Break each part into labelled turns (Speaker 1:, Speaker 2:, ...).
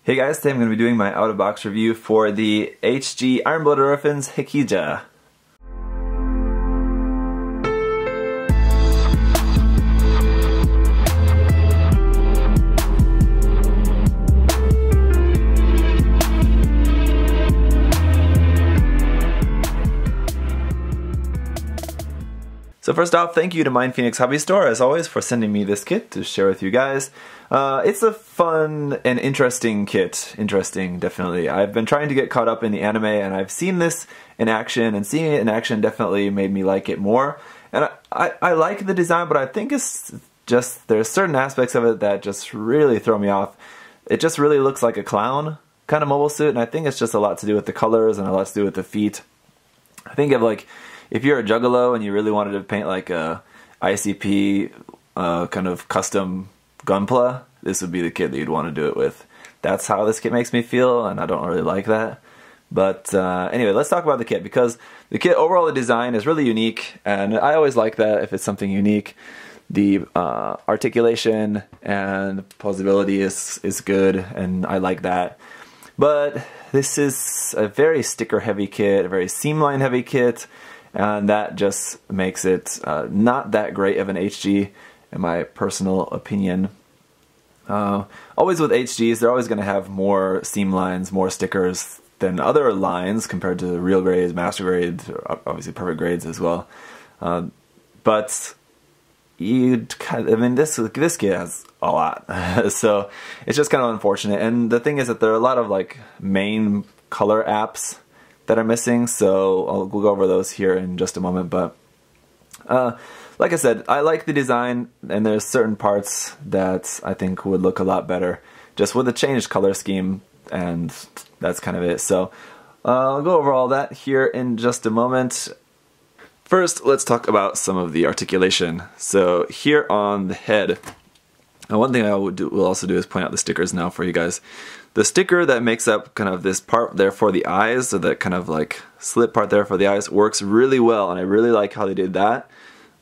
Speaker 1: Hey guys, today I'm going to be doing my out-of-box review for the HG Iron Blooded Orphans Hikija. So first off, thank you to Mind Phoenix Hobby Store, as always, for sending me this kit to share with you guys. It's a fun and interesting kit. Interesting, definitely. I've been trying to get caught up in the anime, and I've seen this in action, and seeing it in action definitely made me like it more. And I like the design, but I think it's just, there's certain aspects of it that just really throw me off. It just really looks like a clown kind of mobile suit, and I think it's just a lot to do with the colors and a lot to do with the feet. I think of like, if you're a juggalo and you really wanted to paint like a ICP kind of custom Gunpla, this would be the kit that you'd want to do it with. That's how this kit makes me feel, and I don't really like that. But anyway, let's talk about the kit, because the kit, overall the design is really unique, and I always like that if it's something unique. The articulation and posability is good, and I like that. But this is a very sticker heavy kit, a very seam line heavy kit, and that just makes it not that great of an HG in my personal opinion. Always with HGs, they're always going to have more seam lines, more stickers than other lines compared to real grades, master grades, obviously perfect grades as well. But this kit has a lot, so it's just kind of unfortunate. And the thing is that there are a lot of like main color apps that are missing, so we'll go over those here in just a moment. But like I said, I like the design, and there's certain parts that I think would look a lot better just with a changed color scheme, and that's kind of it. So I'll go over all that here in just a moment. First, let's talk about some of the articulation. So here on the head, one thing I will also do is point out the stickers now for you guys. The sticker that makes up kind of this part there for the eyes, so that kind of like slit part there for the eyes, works really well, and I really like how they did that.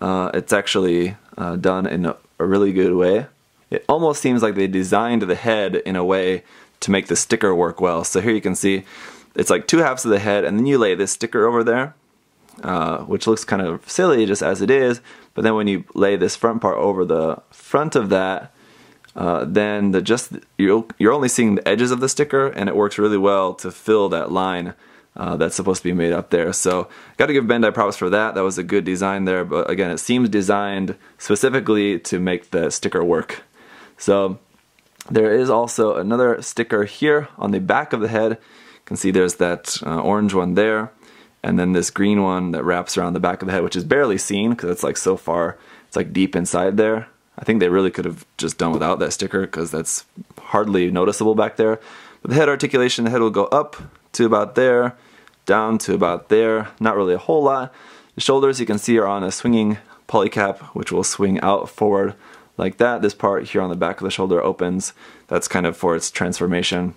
Speaker 1: It's actually done in a really good way. It almost seems like they designed the head in a way to make the sticker work well. So here you can see it's like two halves of the head, and then you lay this sticker over there, which looks kind of silly just as it is, but then when you lay this front part over the front of that, then you're only seeing the edges of the sticker, and it works really well to fill that line that's supposed to be made up there. So got to give Bandai props for that. That was a good design there, but again, it seems designed specifically to make the sticker work. So there is also another sticker here on the back of the head. You can see there's that orange one there, and then this green one that wraps around the back of the head, which is barely seen because it's like so far, it's like deep inside there. I think they really could have just done without that sticker because that's hardly noticeable back there. But the head articulation, the head will go up to about there, down to about there, not really a whole lot. The shoulders, you can see, are on a swinging polycap, which will swing out forward like that. This part here on the back of the shoulder opens. That's kind of for its transformation.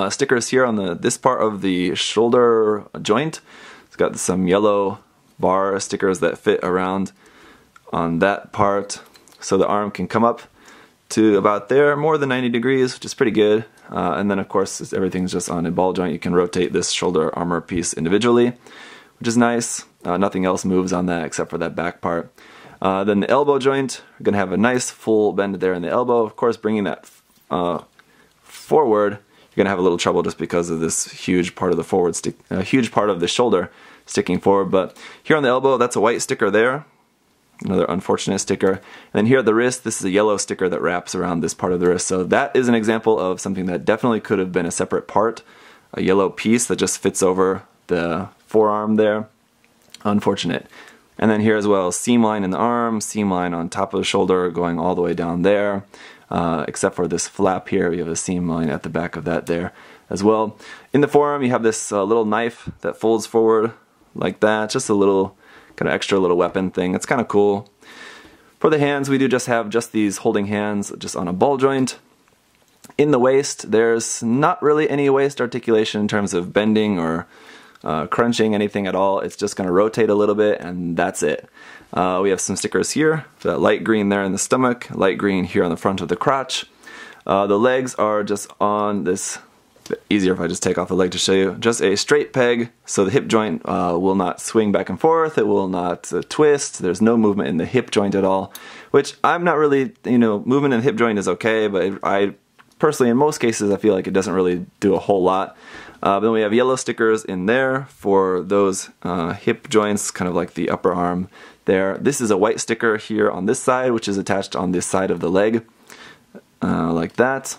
Speaker 1: Stickers here on this part of the shoulder joint. It's got some yellow bar stickers that fit around on that part, so the arm can come up to about there, more than 90 degrees, which is pretty good. And then of course, everything's just on a ball joint. You can rotate this shoulder armor piece individually, which is nice. Nothing else moves on that except for that back part. Then the elbow joint, we're gonna have a nice full bend there in the elbow. Of course, bringing that forward, you're gonna have a little trouble just because of this huge part of the huge part of the shoulder sticking forward. But here on the elbow, that's a white sticker there. Another unfortunate sticker. And then here at the wrist, this is a yellow sticker that wraps around this part of the wrist. So that is an example of something that definitely could have been a separate part, a yellow piece that just fits over the forearm there. Unfortunate. And then here as well, seam line in the arm, seam line on top of the shoulder going all the way down there. Except for this flap here, we have a seam line at the back of that there as well. In the forearm, you have this little knife that folds forward like that, just a little kind of extra little weapon thing. It's kind of cool. For the hands, we do just have these holding hands just on a ball joint. In the waist, there's not really any waist articulation in terms of bending or crunching anything at all. It's just going to rotate a little bit, and that's it. We have some stickers here for that light green there in the stomach, light green here on the front of the crotch. The legs are just on this, easier if I just take off the leg to show you, just a straight peg, so the hip joint will not swing back and forth, it will not twist, there's no movement in the hip joint at all, which I'm not really, movement in the hip joint is okay, but I personally, in most cases, I feel like it doesn't really do a whole lot. Then we have yellow stickers in there for those hip joints, kind of like the upper arm there. This is a white sticker here on this side, which is attached on this side of the leg, like that.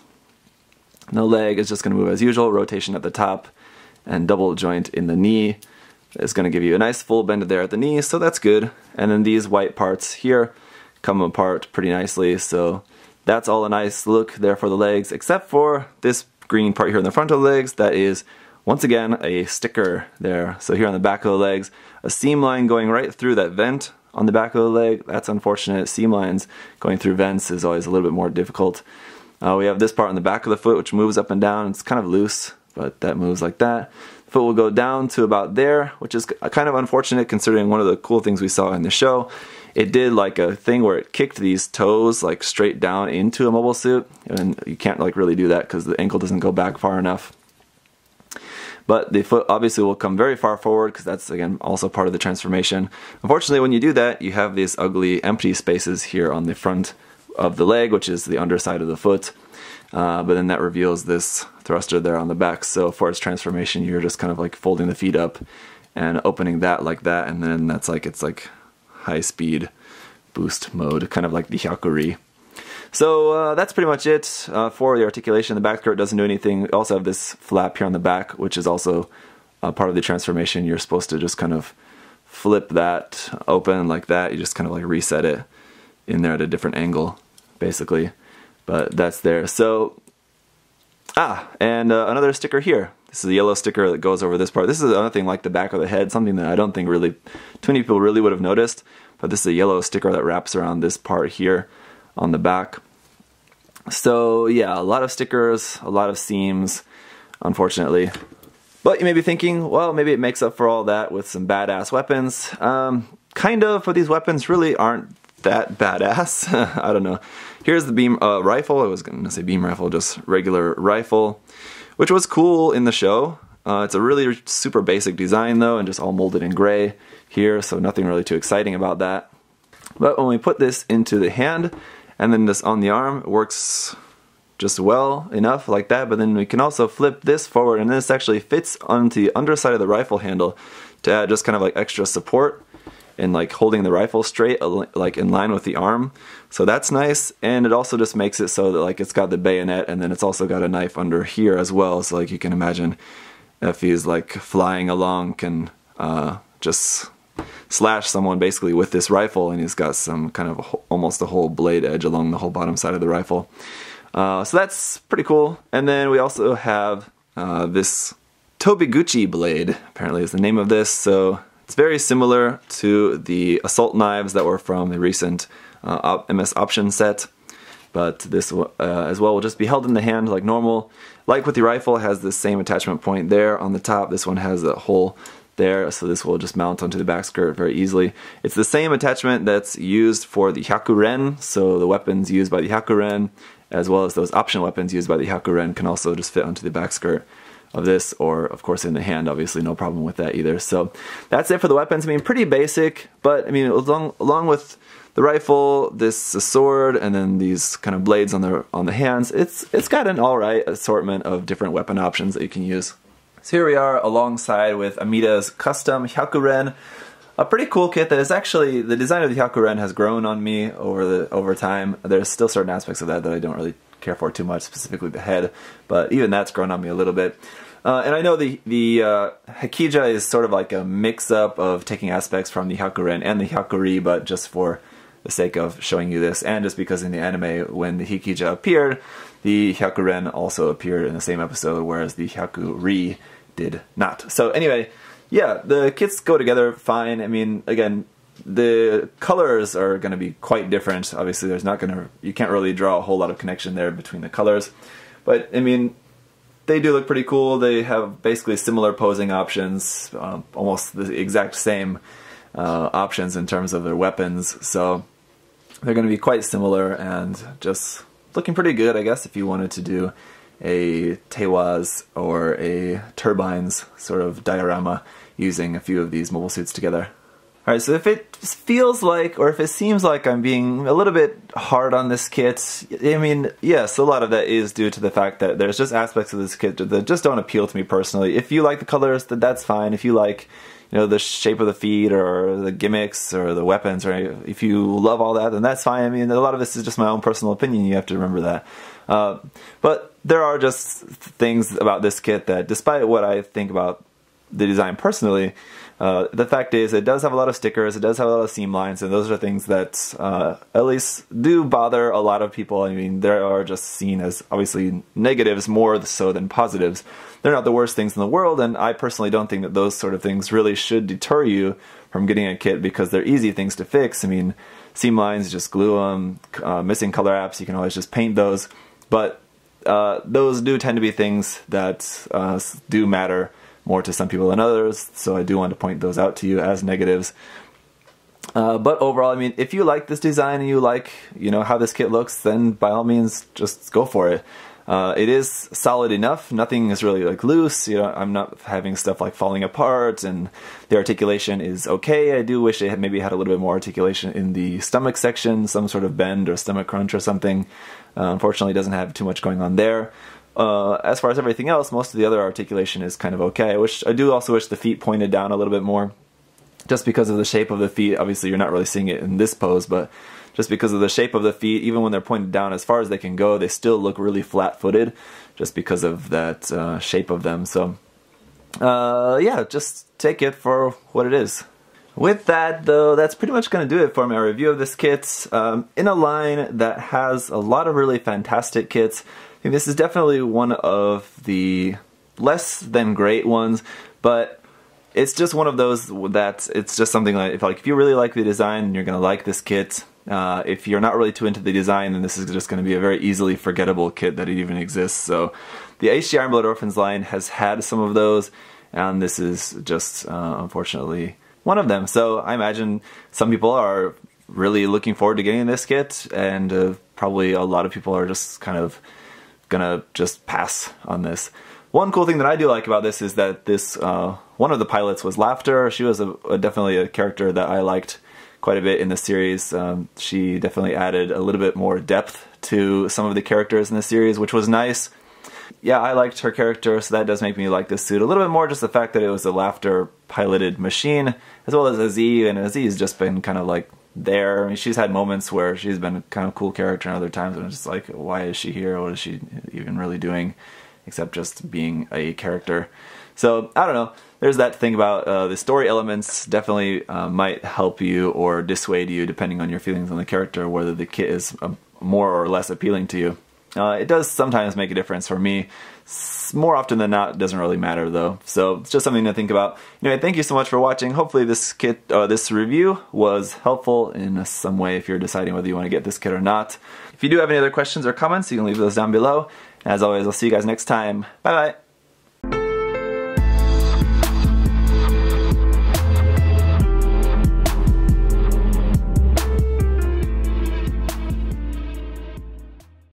Speaker 1: The leg is just going to move as usual, rotation at the top, and double joint in the knee. It's going to give you a nice full bend there at the knee, so that's good. And then these white parts here come apart pretty nicely, so that's all a nice look there for the legs, except for this green part here in the front of the legs. That is, once again, a sticker there. So here on the back of the legs, a seam line going right through that vent on the back of the leg. That's unfortunate. Seam lines going through vents is always a little bit more difficult. We have this part on the back of the foot which moves up and down. It's kind of loose, but that moves like that. The foot will go down to about there, which is kind of unfortunate considering one of the cool things we saw in the show. It did like a thing where it kicked these toes like straight down into a mobile suit, and you can't like really do that because the ankle doesn't go back far enough. But the foot obviously will come very far forward because that's, again, also part of the transformation. Unfortunately, when you do that, you have these ugly empty spaces here on the front of the leg, which is the underside of the foot. But then that reveals this thruster there on the back. So for its transformation, you're just kind of like folding the feet up and opening that like that, and then that's like, it's like high speed boost mode, kind of like the Hyakuri. So that's pretty much it for the articulation. The back skirt doesn't do anything. We also have this flap here on the back, which is also part of the transformation. You're supposed to just kind of flip that open like that. You just kind of like reset it in there at a different angle, basically. But that's there. So, and another sticker here. This is a yellow sticker that goes over this part. This is another thing like the back of the head, something that I don't think really too many people really would have noticed. But this is a yellow sticker that wraps around this part here on the back. So yeah, a lot of stickers, a lot of seams, unfortunately. But you may be thinking, well, maybe it makes up for all that with some badass weapons. Kind of, but these weapons really aren't that badass. I don't know. Here's the beam rifle. I was going to say beam rifle, just regular rifle, which was cool in the show. It's a really super basic design though, and just all molded in gray here, so nothing really too exciting about that. But when we put this into the hand, and then this on the arm, it works just well enough like that. But then we can also flip this forward, and this actually fits onto the underside of the rifle handle to add just kind of like extra support and like holding the rifle straight, like in line with the arm. So that's nice, and it also just makes it so that like it's got the bayonet, and then it's also got a knife under here as well. So like you can imagine if he's like flying along, can just slash someone basically with this rifle, and he's got some kind of almost a whole blade edge along the whole bottom side of the rifle. So that's pretty cool. And then we also have this Tobiguchi blade, apparently is the name of this. So it's very similar to the assault knives that were from the recent MS Option set. But this as well will just be held in the hand like normal. Like with the rifle, it has the same attachment point there on the top. This one has a hole there, so this will just mount onto the back skirt very easily. It's the same attachment that's used for the Hyakuren, so the weapons used by the Hyakuren, as well as those option weapons used by the Hyakuren, can also just fit onto the back skirt of this, or of course in the hand, obviously no problem with that either. So that's it for the weapons. I mean, pretty basic, but I mean, along with the rifle, this sword, and then these kind of blades on the hands, it's got an alright assortment of different weapon options that you can use. So here we are alongside with Amida's custom Hyakuren, a pretty cool kit that is actually, the design of the Hyakuren has grown on me over time. There's still certain aspects of that I don't really care for too much, specifically the head, but even that's grown on me a little bit. And I know the Hikija is sort of like a mix-up of taking aspects from the Hyakuren and the Hyakuri, but just for the sake of showing you this, and just because in the anime, when the Hikija appeared, the Hyakuren also appeared in the same episode, whereas the Hyakuri did not. So anyway, yeah, the kits go together fine. I mean, again, the colors are going to be quite different. Obviously, you can't really draw a whole lot of connection there between the colors. But, I mean, they do look pretty cool. They have basically similar posing options, almost the exact same options in terms of their weapons. So they're going to be quite similar and just looking pretty good, I guess, if you wanted to do a Teiwaz or a turbines sort of diorama using a few of these mobile suits together. Alright, so if it feels like, or if it seems like I'm being a little bit hard on this kit, I mean, yes, a lot of that is due to the fact that there's just aspects of this kit that just don't appeal to me personally. If you like the colors, then that's fine. If you like, you know, the shape of the feet or the gimmicks or the weapons, or if you love all that, then that's fine. I mean, a lot of this is just my own personal opinion, you have to remember that. But there are just things about this kit that, despite what I think about the design personally, the fact is it does have a lot of stickers, it does have a lot of seam lines, and those are things that at least do bother a lot of people. I mean, they are just seen as obviously negatives more so than positives. They're not the worst things in the world, and I personally don't think that those sort of things really should deter you from getting a kit because they're easy things to fix. I mean, seam lines, just glue them, missing color apps, you can always just paint those, but those do tend to be things that do matter more to some people than others, so I do want to point those out to you as negatives. But overall, I mean, if you like this design and you like, you know, how this kit looks, then by all means, just go for it. It is solid enough. Nothing is really like loose. You know, I'm not having stuff like falling apart, and the articulation is okay. I do wish it had maybe had a little bit more articulation in the stomach section, some sort of bend or stomach crunch or something. Unfortunately, it doesn't have too much going on there. As far as everything else, most of the other articulation is kind of okay. I do also wish the feet pointed down a little bit more, just because of the shape of the feet. Obviously, you're not really seeing it in this pose, but just because of the shape of the feet, even when they're pointed down as far as they can go, they still look really flat-footed, just because of that shape of them. So, yeah, just take it for what it is. With that, though, that's pretty much going to do it for my review of this kit. In a line that has a lot of really fantastic kits, I think this is definitely one of the less than great ones, but it's just one of those that it's just something like if you really like the design, you're going to like this kit. If you're not really too into the design, then this is just going to be a very easily forgettable kit that it even exists. So the HD Iron Blood Orphans line has had some of those, and this is just unfortunately one of them. So I imagine some people are really looking forward to getting this kit, and probably a lot of people are just kind of gonna just pass on this. One cool thing that I do like about this is that this one of the pilots was Laughter. She was definitely a character that I liked quite a bit in the series. She definitely added a little bit more depth to some of the characters in the series, which was nice. Yeah, I liked her character, so that does make me like this suit a little bit more, just the fact that it was a Laughter piloted machine, as well as Aziz, and Aziz's just been kind of like there. I mean, she's had moments where she's been a kind of cool character, and other times when it's just like, why is she here? What is she even really doing, except just being a character? So, I don't know. There's that thing about the story elements definitely might help you or dissuade you, depending on your feelings on the character, whether the kit is more or less appealing to you. It does sometimes make a difference for me. More often than not, it doesn't really matter though. So it's just something to think about. Anyway, thank you so much for watching. Hopefully this kit, this review was helpful in some way if you're deciding whether you want to get this kit or not. If you do have any other questions or comments, you can leave those down below. As always, I'll see you guys next time. Bye bye.